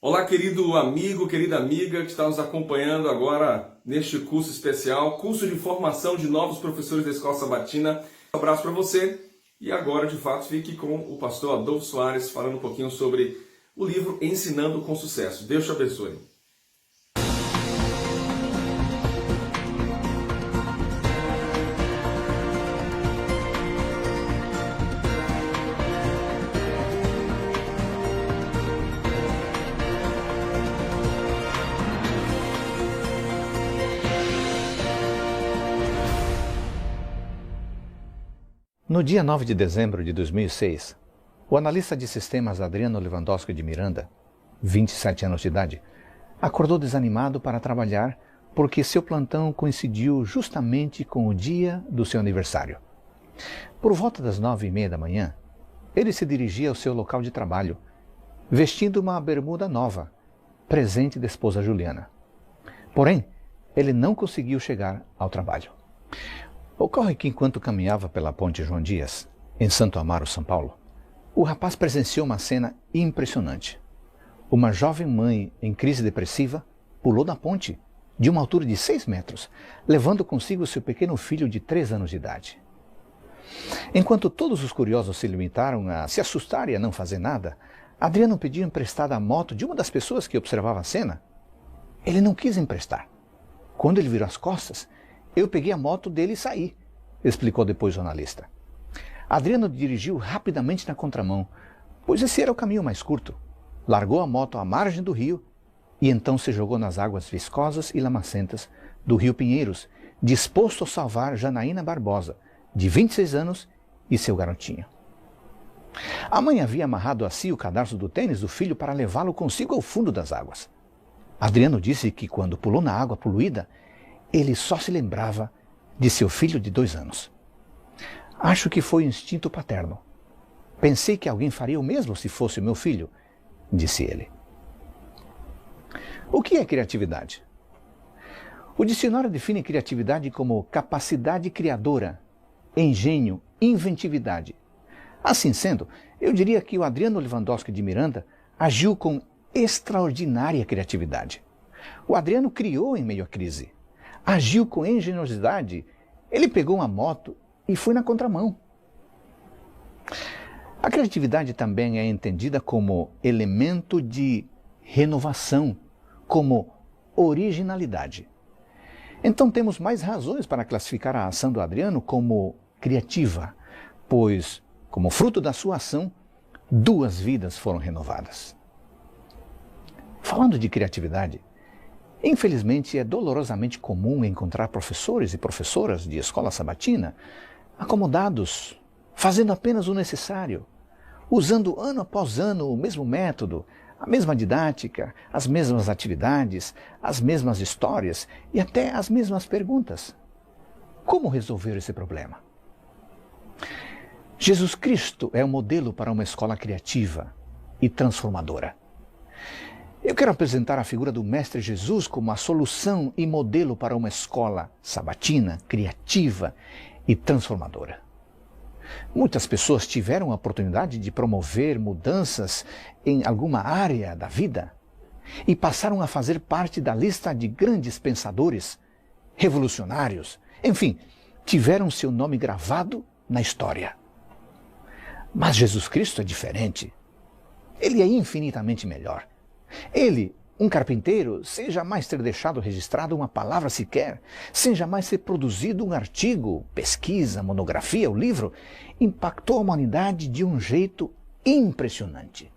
Olá, querido amigo, querida amiga que está nos acompanhando agora neste curso especial, curso de formação de novos professores da Escola Sabatina. Um abraço para você e agora, de fato, fique com o pastor Adolfo Soares falando um pouquinho sobre o livro Ensinando com Sucesso. Deus te abençoe. No dia 9 de dezembro de 2006, o analista de sistemas Adriano Lewandowski de Miranda, 27 anos de idade, acordou desanimado para trabalhar porque seu plantão coincidiu justamente com o dia do seu aniversário. Por volta das 9h30 da manhã, ele se dirigia ao seu local de trabalho, vestindo uma bermuda nova, presente da esposa Juliana. Porém, ele não conseguiu chegar ao trabalho. Ocorre que enquanto caminhava pela ponte João Dias, em Santo Amaro, São Paulo, o rapaz presenciou uma cena impressionante. Uma jovem mãe em crise depressiva pulou da ponte, de uma altura de 6 metros, levando consigo seu pequeno filho de 3 anos de idade. Enquanto todos os curiosos se limitaram a se assustar e a não fazer nada, Adriano pediu emprestada a moto de uma das pessoas que observava a cena. Ele não quis emprestar. Quando ele virou as costas, eu peguei a moto dele e saí, explicou depois o jornalista. Adriano dirigiu rapidamente na contramão, pois esse era o caminho mais curto. Largou a moto à margem do rio e então se jogou nas águas viscosas e lamacentas do rio Pinheiros, disposto a salvar Janaína Barbosa, de 26 anos, e seu garotinho. A mãe havia amarrado a si o cadarço do tênis do filho para levá-lo consigo ao fundo das águas. Adriano disse que quando pulou na água poluída, ele só se lembrava de seu filho de 2 anos. Acho que foi instinto paterno. Pensei que alguém faria o mesmo se fosse o meu filho, disse ele. O que é criatividade? O dicionário define criatividade como capacidade criadora, engenho, inventividade. Assim sendo, eu diria que o Adriano Lewandowski de Miranda agiu com extraordinária criatividade. O Adriano criou em meio à crise. Agiu com engenhosidade. Ele pegou uma moto e foi na contramão. A criatividade também é entendida como elemento de renovação, como originalidade. Então temos mais razões para classificar a ação do Adriano como criativa, pois, como fruto da sua ação, 2 vidas foram renovadas. Falando de criatividade, infelizmente, é dolorosamente comum encontrar professores e professoras de escola sabatina acomodados, fazendo apenas o necessário, usando ano após ano o mesmo método, a mesma didática, as mesmas atividades, as mesmas histórias e até as mesmas perguntas. Como resolver esse problema? Jesus Cristo é o modelo para uma escola criativa e transformadora. Eu quero apresentar a figura do Mestre Jesus como a solução e modelo para uma escola sabatina, criativa e transformadora. Muitas pessoas tiveram a oportunidade de promover mudanças em alguma área da vida e passaram a fazer parte da lista de grandes pensadores, revolucionários, enfim, tiveram seu nome gravado na história. Mas Jesus Cristo é diferente. Ele é infinitamente melhor. Ele, um carpinteiro, sem jamais ter deixado registrado uma palavra sequer, sem jamais ter produzido um artigo, pesquisa, monografia ou livro, impactou a humanidade de um jeito impressionante.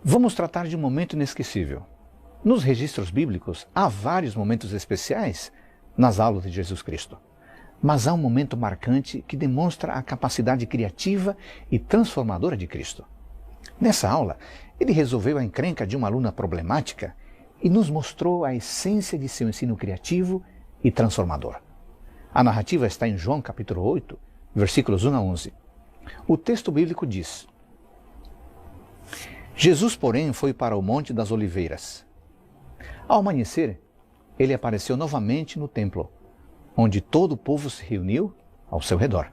Vamos tratar de um momento inesquecível. Nos registros bíblicos, há vários momentos especiais nas aulas de Jesus Cristo. Mas há um momento marcante que demonstra a capacidade criativa e transformadora de Cristo. Nessa aula, ele resolveu a encrenca de uma aluna problemática e nos mostrou a essência de seu ensino criativo e transformador. A narrativa está em João capítulo 8, versículos 1 a 11. O texto bíblico diz: Jesus, porém, foi para o Monte das Oliveiras. Ao amanhecer, ele apareceu novamente no templo, onde todo o povo se reuniu ao seu redor,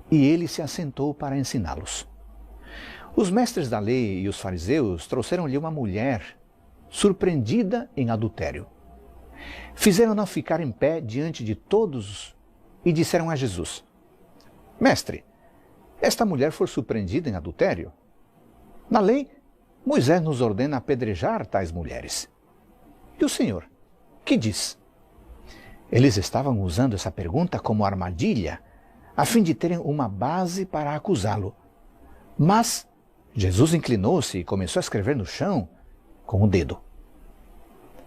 e ele se assentou para ensiná-los. Os mestres da lei e os fariseus trouxeram-lhe uma mulher surpreendida em adultério. Fizeram-na ficar em pé diante de todos e disseram a Jesus: Mestre, esta mulher foi surpreendida em adultério. Na lei, Moisés nos ordena apedrejar tais mulheres. E o Senhor, que diz? Eles estavam usando essa pergunta como armadilha, a fim de terem uma base para acusá-lo. Mas Jesus inclinou-se e começou a escrever no chão com o dedo.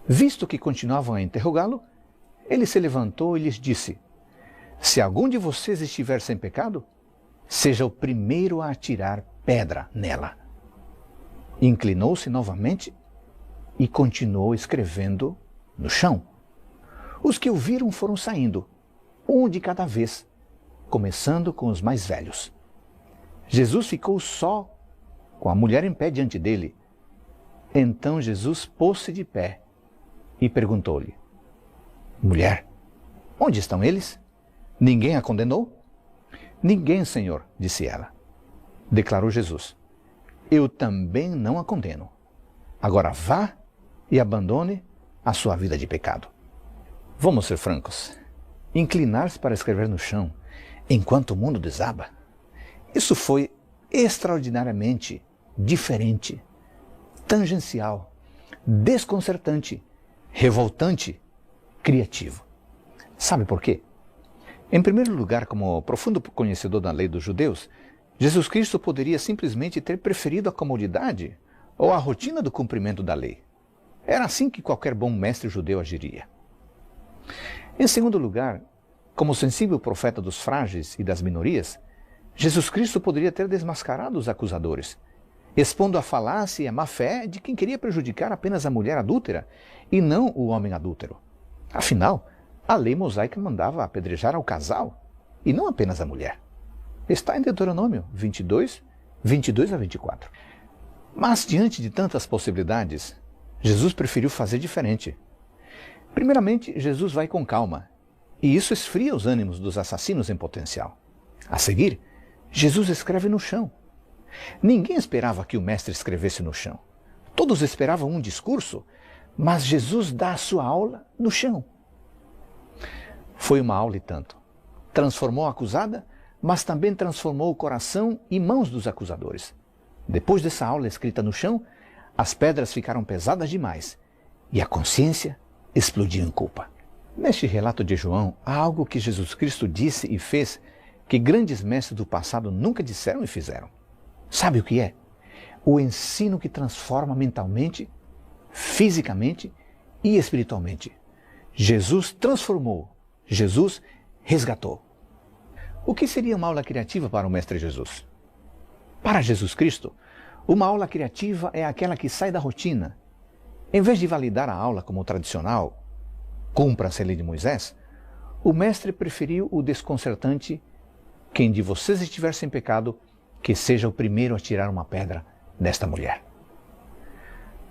Visto que continuavam a interrogá-lo, ele se levantou e lhes disse: Se algum de vocês estiver sem pecado, seja o primeiro a atirar pedra nela. Inclinou-se novamente e continuou escrevendo no chão. Os que o viram foram saindo, um de cada vez, começando com os mais velhos. Jesus ficou só, com a mulher em pé diante dele. Então Jesus pôs-se de pé e perguntou-lhe: Mulher, onde estão eles? Ninguém a condenou? Ninguém, Senhor, disse ela. Declarou Jesus: Eu também não a condeno. Agora vá e abandone a sua vida de pecado. Vamos ser francos. Inclinar-se para escrever no chão enquanto o mundo desaba, isso foi extraordinariamente diferente, tangencial, desconcertante, revoltante, criativo. Sabe por quê? Em primeiro lugar, como profundo conhecedor da lei dos judeus, Jesus Cristo poderia simplesmente ter preferido a comodidade ou a rotina do cumprimento da lei. Era assim que qualquer bom mestre judeu agiria. Em segundo lugar, como sensível profeta dos frágeis e das minorias, Jesus Cristo poderia ter desmascarado os acusadores, expondo a falácia e a má-fé de quem queria prejudicar apenas a mulher adúltera e não o homem adúltero. Afinal, a lei mosaica mandava apedrejar ao casal e não apenas a mulher. Está em Deuteronômio 22, 22 a 24. Mas, diante de tantas possibilidades, Jesus preferiu fazer diferente. Primeiramente, Jesus vai com calma, e isso esfria os ânimos dos assassinos em potencial. A seguir, Jesus escreve no chão. Ninguém esperava que o mestre escrevesse no chão. Todos esperavam um discurso, mas Jesus dá a sua aula no chão. Foi uma aula e tanto. Transformou a acusada, mas também transformou o coração e mãos dos acusadores. Depois dessa aula escrita no chão, as pedras ficaram pesadas demais e a consciência explodiu em culpa. Neste relato de João, há algo que Jesus Cristo disse e fez que grandes mestres do passado nunca disseram e fizeram. Sabe o que é? O ensino que transforma mentalmente, fisicamente e espiritualmente. Jesus transformou, Jesus resgatou. O que seria uma aula criativa para o Mestre Jesus? Para Jesus Cristo, uma aula criativa é aquela que sai da rotina. Em vez de validar a aula como tradicional, cumpra-se a lei de Moisés, o Mestre preferiu o desconcertante: quem de vocês estiver sem pecado, que seja o primeiro a tirar uma pedra desta mulher.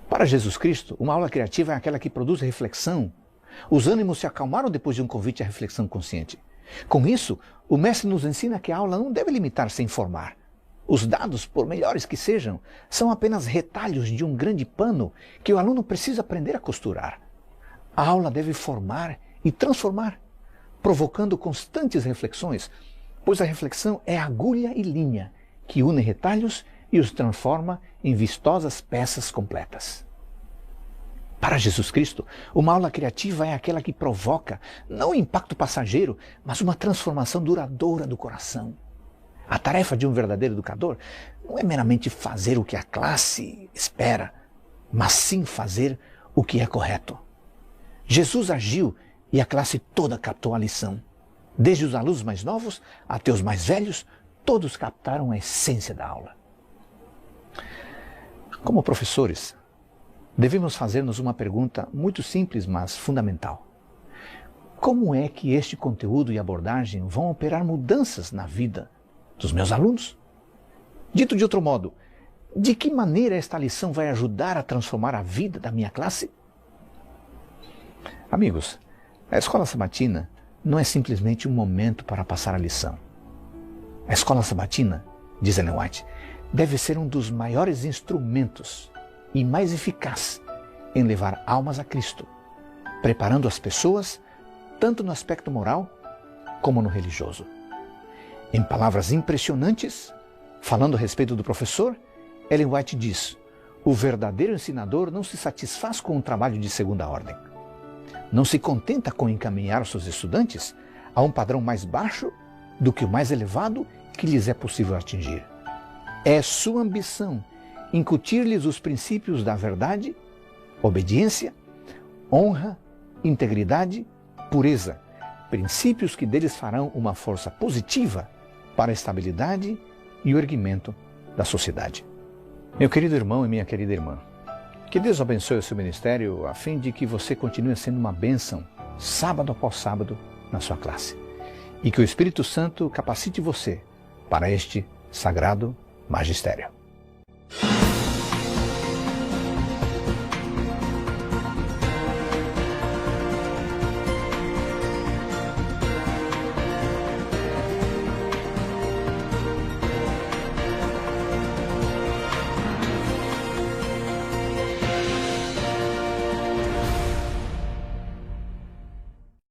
Para Jesus Cristo, uma aula criativa é aquela que produz reflexão. Os ânimos se acalmaram depois de um convite à reflexão consciente. Com isso, o Mestre nos ensina que a aula não deve limitar-se a informar. Os dados, por melhores que sejam, são apenas retalhos de um grande pano que o aluno precisa aprender a costurar. A aula deve formar e transformar, provocando constantes reflexões, pois a reflexão é agulha e linha que une retalhos e os transforma em vistosas peças completas. Para Jesus Cristo, uma aula criativa é aquela que provoca não um impacto passageiro, mas uma transformação duradoura do coração. A tarefa de um verdadeiro educador não é meramente fazer o que a classe espera, mas sim fazer o que é correto. Jesus agiu e a classe toda captou a lição. Desde os alunos mais novos até os mais velhos, todos captaram a essência da aula. Como professores, devemos fazer-nos uma pergunta muito simples, mas fundamental. Como é que este conteúdo e abordagem vão operar mudanças na vida dos meus alunos? Dito de outro modo, de que maneira esta lição vai ajudar a transformar a vida da minha classe? Amigos, a escola sabatina não é simplesmente um momento para passar a lição. A escola sabatina, diz Ellen White, deve ser um dos maiores instrumentos e mais eficaz em levar almas a Cristo, preparando as pessoas tanto no aspecto moral como no religioso. Em palavras impressionantes, falando a respeito do professor, Ellen White diz: o verdadeiro ensinador não se satisfaz com um trabalho de segunda ordem. Não se contenta com encaminhar seus estudantes a um padrão mais baixo do que o mais elevado que lhes é possível atingir. É sua ambição incutir-lhes os princípios da verdade, obediência, honra, integridade, pureza, princípios que deles farão uma força positiva para a estabilidade e o erguimento da sociedade. Meu querido irmão e minha querida irmã, que Deus abençoe o seu ministério a fim de que você continue sendo uma bênção, sábado após sábado, na sua classe. E que o Espírito Santo capacite você para este sagrado magistério.